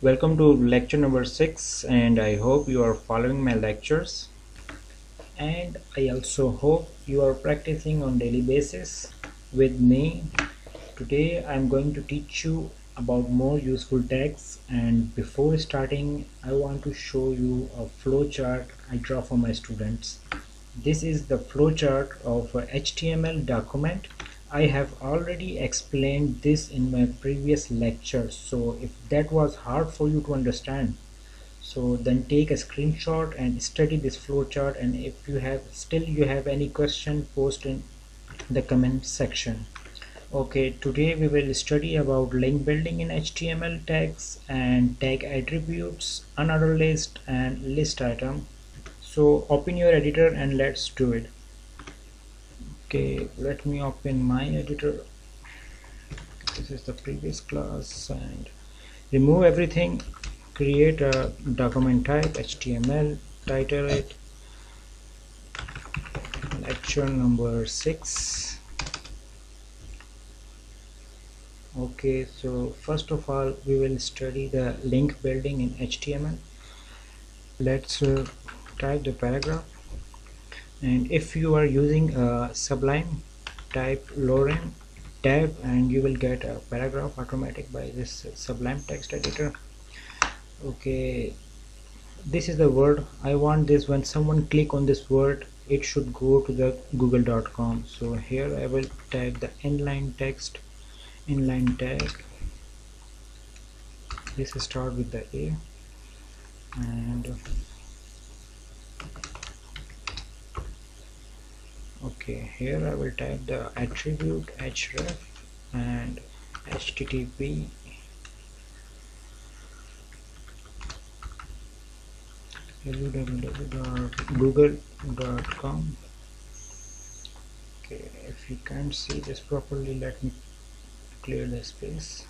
Welcome to lecture number 6, and I hope you are following my lectures, and I also hope you are practicing on daily basis with me. Today I'm going to teach you about more useful tags, and before starting I want to show you a flowchart I draw for my students. This is the flowchart of a HTML document. I have already explained this in my previous lecture, so if that was hard for you to understand, so then take a screenshot and study this flowchart, and if you have any question, post in the comment section. Okay, today we will study about link building in HTML tags and tag attributes, another list and list item. So open your editor and let's do it. Okay, let me open my editor. This is the previous class, and remove everything. Create a document type HTML, title it lecture number 6. Okay, so first of all we will study the link building in HTML. Let's type the paragraph, and if you are using a Sublime, type lorem tab and you will get a paragraph automatic by this Sublime text editor. Okay, this is the word. I want this, when someone click on this word, it should go to the google.com. so here I will tag the inline text, inline tag. This start with the A, and okay, here I will type the attribute href and http www.google.com. okay, if you can't see this properly, let me clear the space.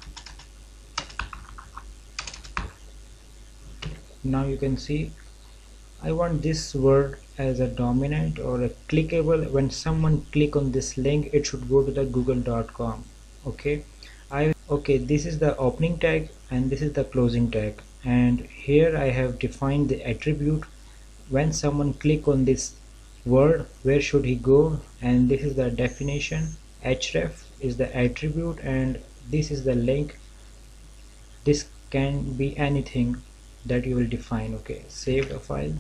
Now you can see I want this word as a dominant or a clickable. When someone click on this link, it should go to the google.com. okay, this is the opening tag and this is the closing tag, and here I have defined the attribute. When someone click on this word, where should he go, and this is the definition. Href is the attribute and this is the link. This can be anything that you will define. Okay, save the file,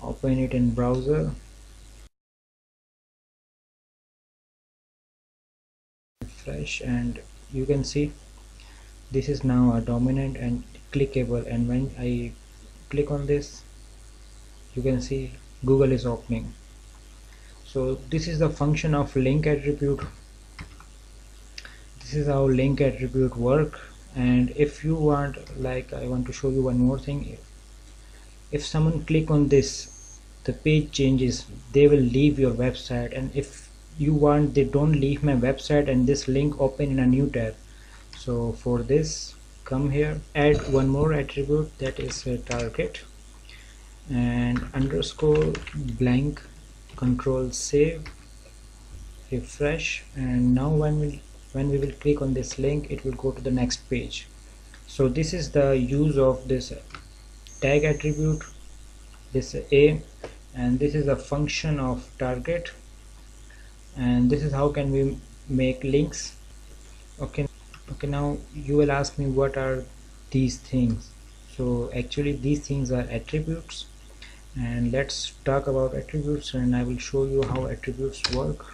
open it in browser, refresh, and you can see this is now a dominant and clickable, and when I click on this, you can see Google is opening. So this is the function of link attribute. This is how link attribute work. And if you want, like, I want to show you one more thing. If someone click on this, the page changes, they will leave your website, and if you want they don't leave my website and this link open in a new tab. So for this, come here, add one more attribute, that is a target, and underscore blank, control save, refresh, and now when we will click on this link, it will go to the next page. So this is the use of this tag attribute, this A, and this is a function of target, and this is how can we make links. Okay, now you will ask me what are these things. So actually these things are attributes, and let's talk about attributes and I will show you how attributes work.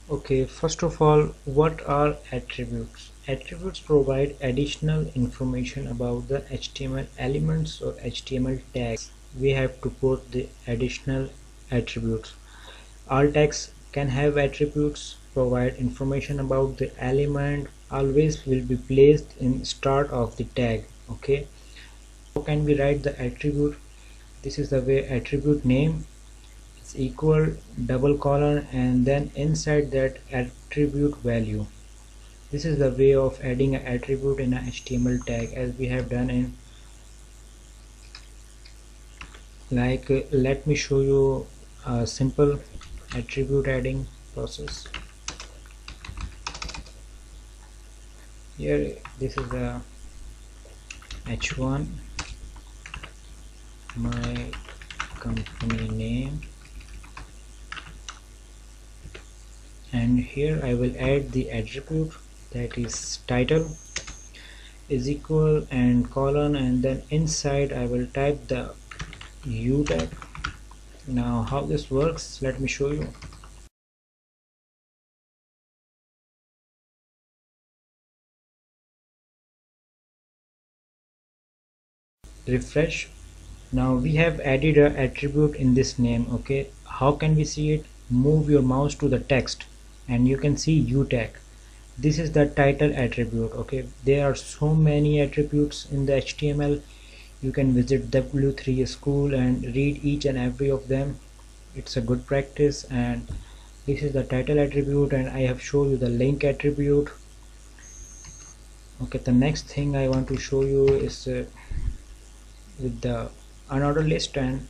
Okay, first of all, what are attributes? Attributes provide additional information about the HTML elements or HTML tags. We have to put the additional attributes. All tags can have attributes, provide information about the element, always will be placed in start of the tag. Okay, how can we write the attribute? This is the way: attribute name is equal double colon and then inside that attribute value. This is the way of adding an attribute in a HTML tag, as we have done in, like, let me show you a simple attribute adding process. Here, this is the h1 my company name, and here I will add the attribute that is title is equal and colon, and then inside I will type the u tag. Now how this works, let me show you. Refresh. Now we have added an attribute in this name. Okay, how can we see it? Move your mouse to the text and you can see u tag. This is the title attribute. Okay, there are so many attributes in the HTML. You can visit W3 school and read each and every of them. It's a good practice. And this is the title attribute, and I have shown you the link attribute. Okay, the next thing I want to show you is with the unordered list and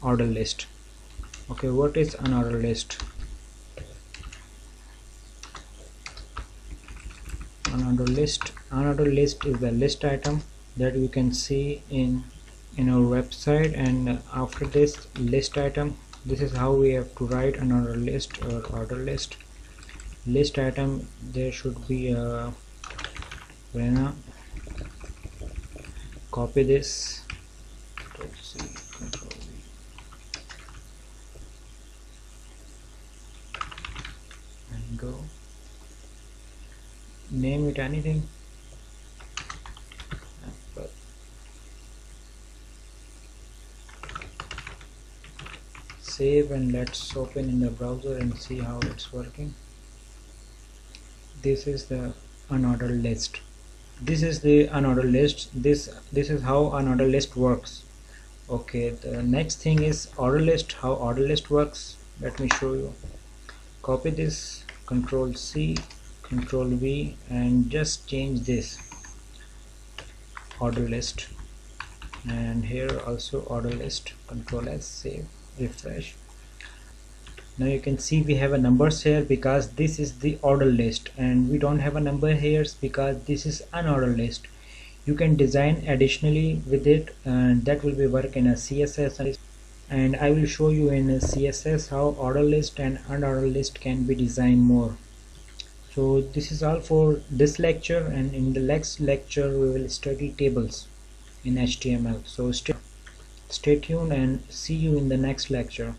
order list. Okay, what is unordered list? Unordered list is the list item that you can see in our website, and after this list item, this is how we have to write unordered list or order list. List item, there should be a Rena. Copy this, Control-C, Control-V, and go. Name it anything. Apple. Save, and let's open in the browser and see how it's working. This is the unordered list. This is the unordered list. This is how unordered list works. Okay, the next thing is order list. How order list works, let me show you. Copy this, Control-C, Control-V, and just change this order list, and here also order list. Control-S, save, refresh. Now you can see we have a numbers here because this is the order list, and we don't have a number here because this is unordered list. You can design additionally with it, and that will be work in a CSS, and I will show you in a CSS how order list and unordered list can be designed more. So this is all for this lecture, and in the next lecture we will study tables in HTML. So stay tuned and see you in the next lecture.